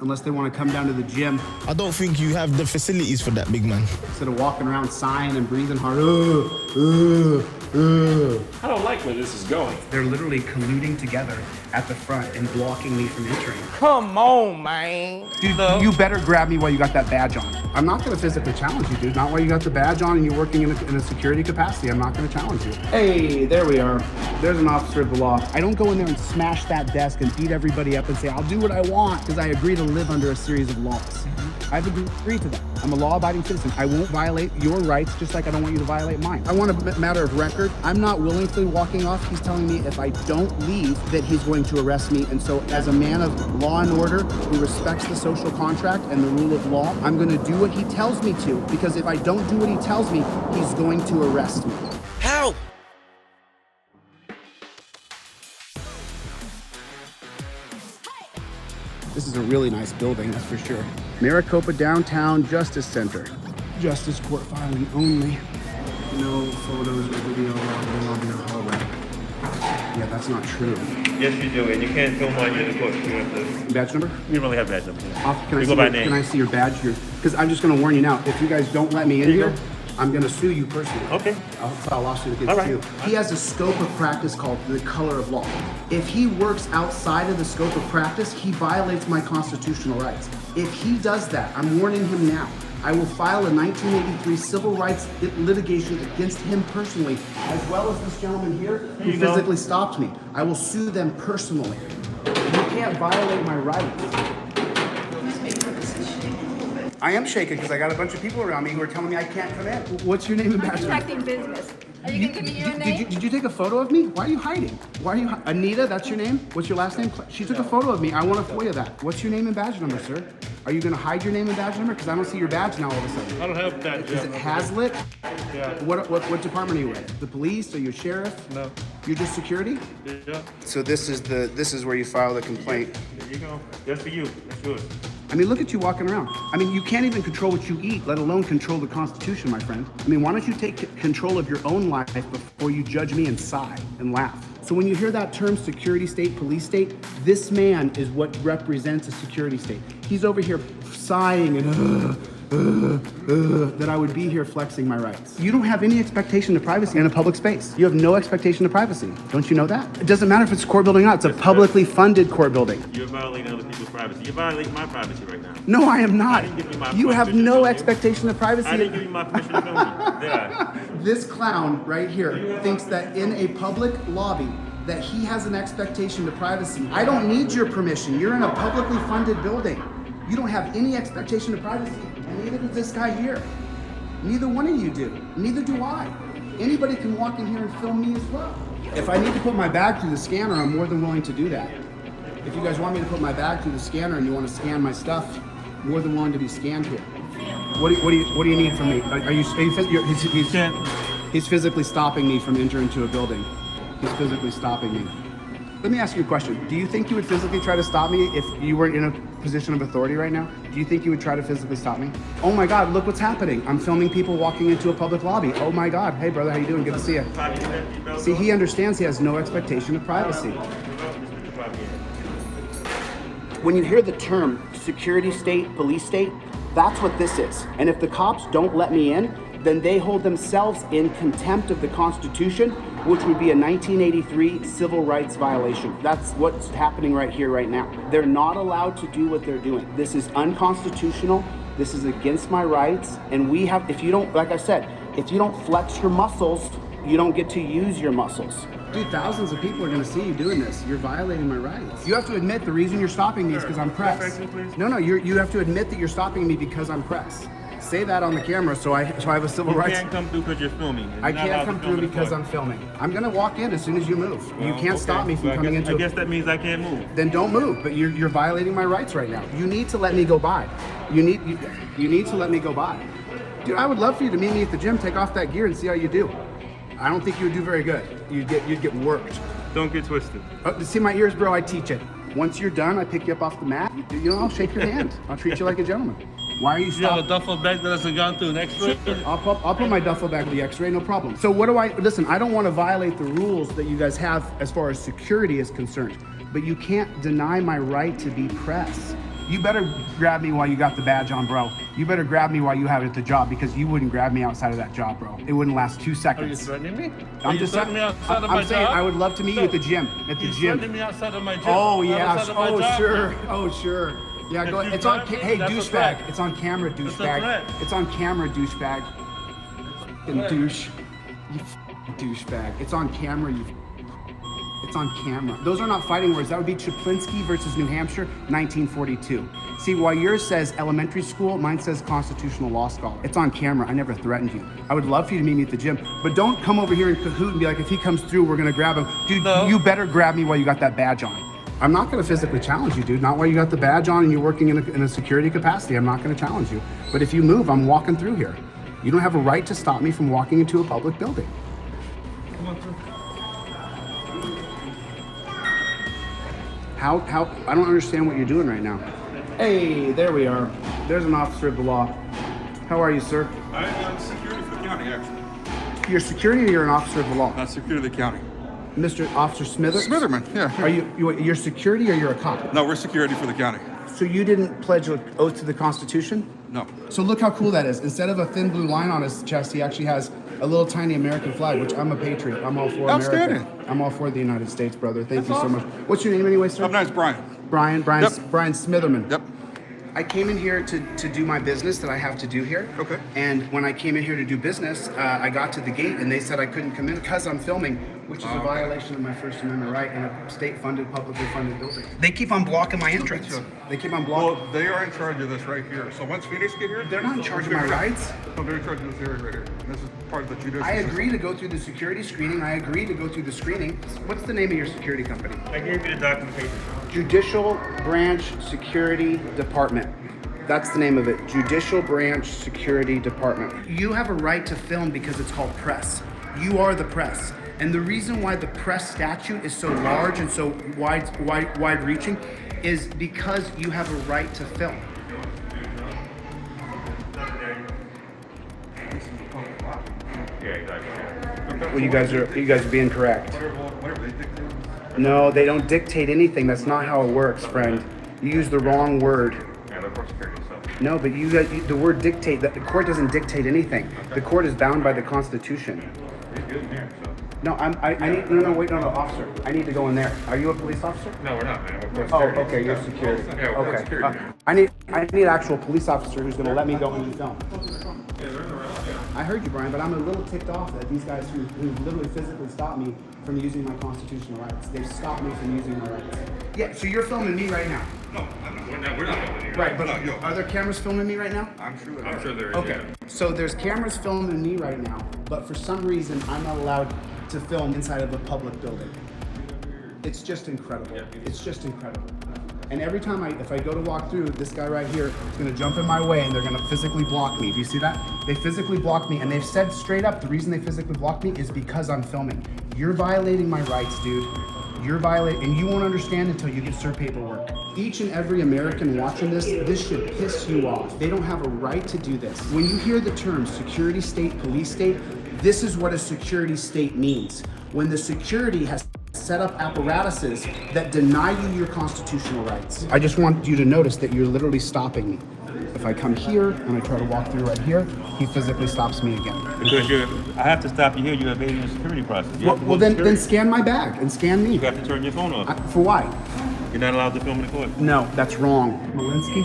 unless they want to come down to the gym. I don't think you have the facilities for that, big man. Instead of walking around sighing and breathing hard. I don't like where this is going. They're literally colluding together at the front and blocking me from entering. Come on, man. Dude, you better grab me while you got that badge on. I'm not gonna physically challenge you, dude. Not while you got the badge on and you're working in a security capacity. I'm not gonna challenge you. Hey, there we are. There's an officer of the law. I don't go in there and smash that desk and beat everybody up and say, I'll do what I want because I agree to live under a series of laws. I've agreed to that. I'm a law-abiding citizen. I won't violate your rights just like I don't want you to violate mine. I want a matter of record. I'm not willingly walking off. He's telling me if I don't leave that he's going to arrest me. And so as a man of law and order who respects the social contract and the rule of law, I'm going to do what he tells me to, because if I don't do what he tells me, he's going to arrest me. How? This is a really nice building, that's for sure. Maricopa Downtown Justice Center. Justice court filing only. No photos or video allowed in your hallway. Yeah, that's not true. Yes, you do, and you can't film while you're in the court. You have to. Badge number? You don't really have badge numbers. Can I see your badge here? Because I'm just going to warn you now. If you guys don't let me in here, I'm going to sue you personally. Okay. I'll file a lawsuit against you. He has a scope of practice called the color of law. If he works outside of the scope of practice, he violates my constitutional rights. If he does that, I'm warning him now. I will file a 1983 civil rights litigation against him personally, as well as this gentleman here who physically stopped me. I will sue them personally. You can't violate my rights. I am shaking because I got a bunch of people around me who are telling me I can't come in. What's your name and badge number? Conducting business. Are you going to give me your name? Did you take a photo of me? Why are you hiding? Why are you Anita, that's your name? What's your last name? She took a photo of me. I want to FOIA that. What's your name and badge number, sir? Are you going to hide your name and badge number? Because I don't see your badge now all of a sudden. I don't have badge. Is it Hazlitt? Yeah. What department are you with? The police? Are you a sheriff? No. You're just security? Yeah. So this is where you file the complaint. There you go. That's for you. That's yours. I mean, look at you walking around. I mean, you can't even control what you eat, let alone control the Constitution, my friend. I mean, why don't you take control of your own life before you judge me and sigh and laugh? So when you hear that term security state, police state, this man is what represents a security state. He's over here sighing and that I would be here flexing my rights. You don't have any expectation of privacy in a public space. You have no expectation of privacy. Don't you know that? It doesn't matter if it's a court building or not. It's a publicly funded court building. You're violating other people's privacy. You're violating my privacy right now. No, I am not. I didn't give you my You have permission no to film you. expectation of privacy. I didn't give you my permission to film you. Did I? This clown right here thinks that in a public lobby that he has an expectation to privacy. I don't need your permission. You're in a publicly funded building. You don't have any expectation of privacy, and neither does this guy here. Neither one of you do. Neither do I. Anybody can walk in here and film me as well. If I need to put my bag through the scanner, I'm more than willing to do that. If you guys want me to put my bag through the scanner and you want to scan my stuff, more than willing to be scanned here. What do you need from me? He's physically stopping me from entering to a building. He's physically stopping me. Let me ask you a question. Do you think you would physically try to stop me if you were in a position of authority right now? Do you think you would try to physically stop me? Oh my God, look what's happening. I'm filming people walking into a public lobby. Oh my God. Hey brother, how you doing? Good to see you. See, he understands he has no expectation of privacy. When you hear the term security state, police state, that's what this is. And if the cops don't let me in, then they hold themselves in contempt of the Constitution, which would be a 1983 civil rights violation. That's what's happening right here, right now. They're not allowed to do what they're doing. This is unconstitutional. This is against my rights. And we have, if you don't, like I said, if you don't flex your muscles, you don't get to use your muscles. Dude, thousands of people are gonna see you doing this. You're violating my rights. You have to admit the reason you're stopping me is because I'm press. No, you have to admit that you're stopping me because I'm press. Say that on the camera so I have a civil rights. You can't come through because you're filming. I can't come through because I'm filming. I'm gonna walk in as soon as you move. You can't stop me from coming into. I guess that means I can't move. Then don't move. But you're violating my rights right now. You need to let me go by. You need to let me go by. Dude, I would love for you to meet me at the gym, take off that gear, and see how you do. I don't think you would do very good. You'd get worked. Don't get twisted. See my ears, bro? I teach it. Once you're done, I pick you up off the mat. I'll shake your hand. I'll treat you like a gentleman. Why are you stopping? You have a duffel bag that hasn't gone through an X-ray? I'll put my duffel bag with the X-ray, no problem. So listen, I don't want to violate the rules that you guys have as far as security is concerned, but you can't deny my right to be press. You better grab me while you got the badge on, bro. You better grab me while you have it at the job because you wouldn't grab me outside of that job, bro. It wouldn't last 2 Are you seconds. threatening me? I'm just saying. I'm saying I would love to meet you at the gym. At the You're gym. threatening me outside of my gym. Oh yeah. Outside of my Oh job. sure. Oh sure. Yeah, If go ahead. you It's on. threaten me, Hey, that's a douchebag. threat. It's on camera, That's a douchebag. threat. It's on camera, douchebag. And douche. You douchebag. It's on camera. You. It's on camera. Those are not fighting words. That would be Chaplinsky versus New Hampshire, 1942. See, while yours says elementary school, mine says constitutional law scholar. It's on camera. I never threatened you. I would love for you to meet me at the gym, but don't come over here and cahoot and be like, if he comes through, we're gonna grab him. Dude, No. you better grab me while you got that badge on. I'm not gonna physically challenge you, dude. Not while you got the badge on and you're working in a security capacity. I'm not gonna challenge you. But if you move, I'm walking through here. You don't have a right to stop me from walking into a public building. How, I don't understand what you're doing right now. Hey, there we are. There's an officer of the law. How are you, sir? I'm security for the county, actually. You're security or you're an officer of the law? Not security of the county. Mr. Officer Smithers? Smitherman, yeah. Are you're security or you're a cop? No, we're security for the county. So you didn't pledge an oath to the Constitution? No. So look how cool that is. Instead of a thin blue line on his chest, he actually has a little tiny American flag, which I'm a patriot. I'm all for Outstanding. America. I'm all for the United States, brother. Thank That's you so awesome. much. What's your name anyway, sir? My name's Brian. Brian Yep. Smitherman. Yep. I came in here to do my business that I have to do here. Okay. And when I came in here to do business, I got to the gate and they said I couldn't come in because I'm filming, which is a violation of my First Amendment right in a state-funded, publicly funded building. They keep on blocking my entrance. They keep on blocking. Well, they are in charge of this right here. So once Phoenix get here, They're not in charge of my rights. No, they're in charge of this area right here. And this is part of the judicial I system. agree to go through the security screening. I agree to go through the screening. What's the name of your security company? I gave you the documentation. Judicial Branch Security Department. That's the name of it. Judicial Branch Security Department. You have a right to film because it's called press. You are the press. And the reason why the press statute is so large and so wide-reaching is because you have a right to film. Yeah, exactly. Well, you guys are being correct. Whatever they dictate. No, they don't dictate anything. That's not how it works, friend. You use the wrong word. Yeah, they're for security, so. No, but the word dictate, the court doesn't dictate anything. The court is bound by the Constitution. You're good in here, so. No, wait, officer. I need to go in there. Are you a police officer? No, we're not, man. We're for Oh, security. okay, you're security. Yeah, we're Okay. security. I need an actual police officer who's gonna let me go and film. I heard you, Brian, but I'm a little ticked off that these guys who literally physically stopped me from using my constitutional rights. They've stopped me from using my rights. Yeah, so you're filming me right now. No, I'm not. We're not filming you. Right, but No, yo. are there cameras filming me right now? I'm sure that I'm sure there is. Okay, Yeah. so there's cameras filming me right now, but for some reason, I'm not allowed to film inside of a public building. It's just incredible. It's just incredible. And every time if I go to walk through, this guy right here is gonna jump in my way and they're gonna physically block me. Do you see that? They physically block me and they've said straight up, the reason they physically block me is because I'm filming. You're violating my rights, dude. You're violating, and you won't understand until you get served paperwork. Each and every American watching this should piss you off. They don't have a right to do this. When you hear the term security state, police state, this is what a security state means. When the security has set up apparatuses that deny you your constitutional rights. I just want you to notice that you're literally stopping me. If I come here and I try to walk through right here, he physically stops me again. Because I have to stop you here. You're evading the security process. You have to Well go to then security. scan my bag and scan me. You have to turn your phone off. For why? You're not allowed to film in the court. No, that's wrong. Malinovsky?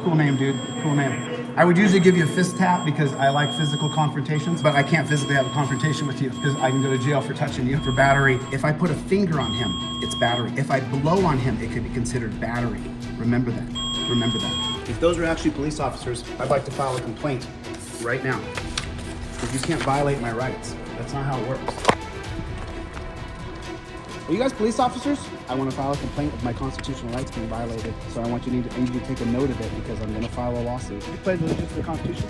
Cool name, dude. Cool name. I would usually give you a fist tap because I like physical confrontations, but I can't physically have a confrontation with you because I can go to jail for touching you for battery. If I put a finger on him, it's battery. If I blow on him, it could be considered battery. Remember that. Remember that. If those are actually police officers, I'd like to file a complaint right now. Because you can't violate my rights. That's not how it works. Are you guys police officers? I want to file a complaint of my constitutional rights being violated. So I need you to take a note of it because I'm going to file a lawsuit. You pledge allegiance to the Constitution?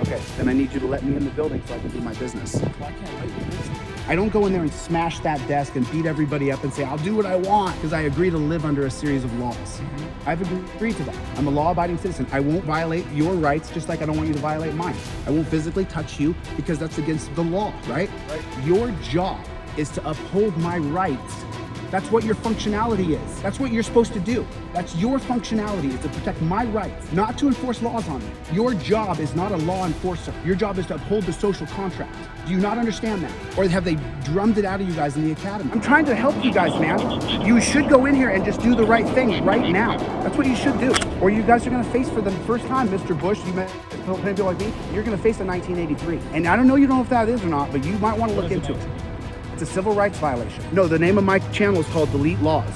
Okay, then I need you to let me in the building so I can do my business. Why can't I do business? I don't go in there and smash that desk and beat everybody up and say, I'll do what I want because I agree to live under a series of laws. I've agreed to that. I'm a law-abiding citizen. I won't violate your rights just like I don't want you to violate mine. I won't physically touch you because that's against the law, right? Your job is to uphold my rights That's what your functionality is. That's what you're supposed to do. That's your functionality, is to protect my rights, not to enforce laws on me. Your job is not a law enforcer. Your job is to uphold the social contract. Do you not understand that? Or have they drummed it out of you guys in the academy? I'm trying to help you guys, man. You should go in here and just do the right thing right now. That's what you should do. Or you guys are gonna face for the first time, Mr. Bush, you met people like me, you're gonna face a 1983. And I don't know you know if that is or not, but you might wanna look into it. It's a civil rights violation. No, the name of my channel is called Delete Laws.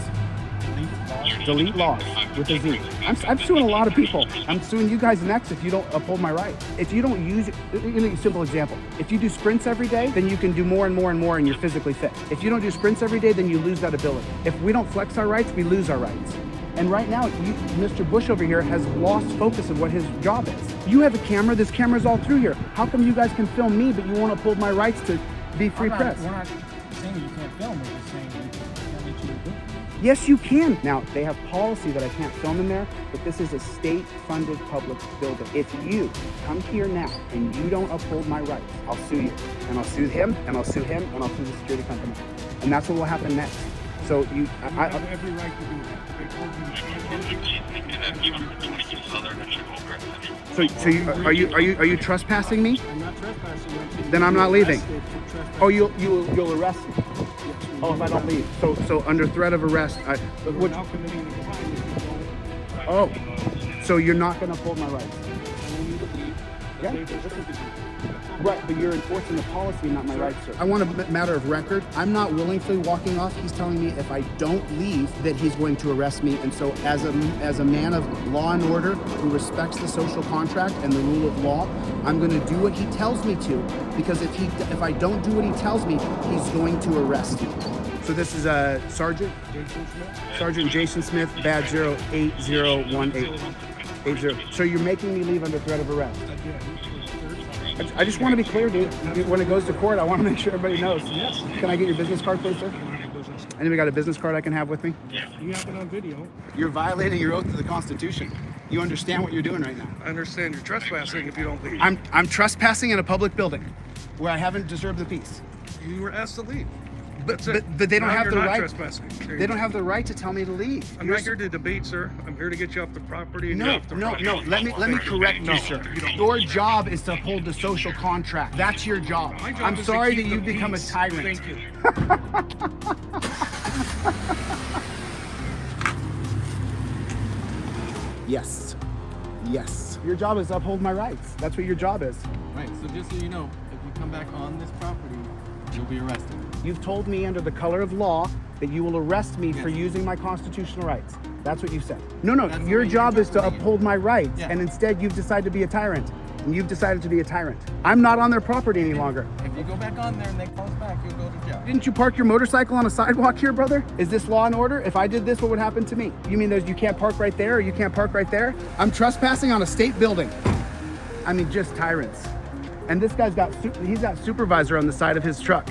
Delete Laws with a Z. I'm suing a lot of people. I'm suing you guys next if you don't uphold my rights. If you don't use it, a simple example. If you do sprints every day, then you can do more and more and more and you're physically fit. If you don't do sprints every day, then you lose that ability. If we don't flex our rights, we lose our rights. And right now, Mr. Bush over here has lost focus of what his job is. You have a camera, this camera's all through here. How come you guys can film me, but you won't uphold my rights to be free press? We're not saying you can't film, we're just saying we can't let you do it. Yes, you can. Now, they have policy that I can't film in there, but this is a state-funded public building. If you come here now and you don't uphold my rights, I'll sue you. And I'll sue him, and I'll sue him, and I'll sue the security company. And that's what will happen next. So you have every right to do that. Are you trespassing me? I'm not trespassing you. Then I'm not leaving. Arrested for trespassing. Oh, you'll arrest me. Oh, if I don't leave. So under threat of arrest, We're now committing a crime if you don't. oh, so you're not going to uphold my rights? I want you to leave. Yeah. They've restricted you. Right, but you're enforcing the policy, not my rights, sir. I want a matter of record. I'm not willingly walking off. He's telling me if I don't leave, that he's going to arrest me. And so as a man of law and order who respects the social contract and the rule of law, I'm going to do what he tells me to, because if I don't do what he tells me, he's going to arrest me. So this is Sergeant Jason Smith, badge 08018. 80. So you're making me leave under threat of arrest. I just want to be clear, dude. When it goes to court, I want to make sure everybody knows. Yes. Can I get your business card, please, sir? Anybody got a business card I can have with me? Yeah. You have it on video. You're violating your oath to the Constitution. You understand what you're doing right now? I understand you're trespassing if you don't leave. I'm trespassing in a public building where I haven't disturbed the peace. You were asked to leave. But they don't Now have you're the not right. trespassing. There They you don't go. have the right to tell me to leave. I'm not here to debate, sir. I'm here to get you off the property. And No. Let me correct you, sir. Your job is to uphold the social contract. That's your job. My job I'm is to sorry that keep you've the become a peace. tyrant. Thank you. Yes. Yes. Your job is to uphold my rights. That's what your job is. Right, so just so you know, if you come back on this property, you'll be arrested. You've told me under the color of law that you will arrest me for using my constitutional rights. That's what you said. No, That's the your way you job is to interpret it. uphold my rights, Yeah. and instead you've decided to be a tyrant. And you've decided to be a tyrant. I'm not on their property any longer. If you go back on there and they call us back, you'll go to jail. Didn't you park your motorcycle on a sidewalk here, brother? Is this law and order? If I did this, what would happen to me? You mean you can't park right there, or you can't park right there? I'm trespassing on a state building. I mean, just tyrants. And this guy's he's got supervisor on the side of his truck.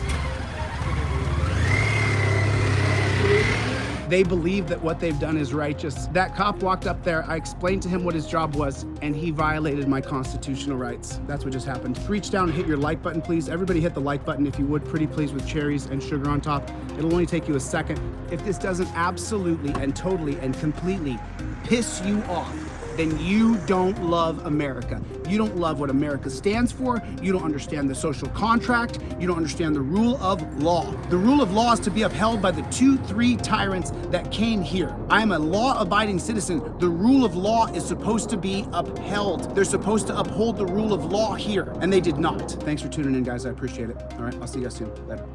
They believe that what they've done is righteous. That cop walked up there, I explained to him what his job was, and he violated my constitutional rights. That's what just happened. Reach down and hit your like button, please. Everybody hit the like button if you would, pretty please, with cherries and sugar on top. It'll only take you a second. If this doesn't absolutely and totally and completely piss you off, then you don't love America. You don't love what America stands for. You don't understand the social contract. You don't understand the rule of law. The rule of law is to be upheld by the 2-3 tyrants that came here. I am a law-abiding citizen. The rule of law is supposed to be upheld. They're supposed to uphold the rule of law here, and they did not. Thanks for tuning in, guys. I appreciate it. All right, I'll see you guys soon. Later.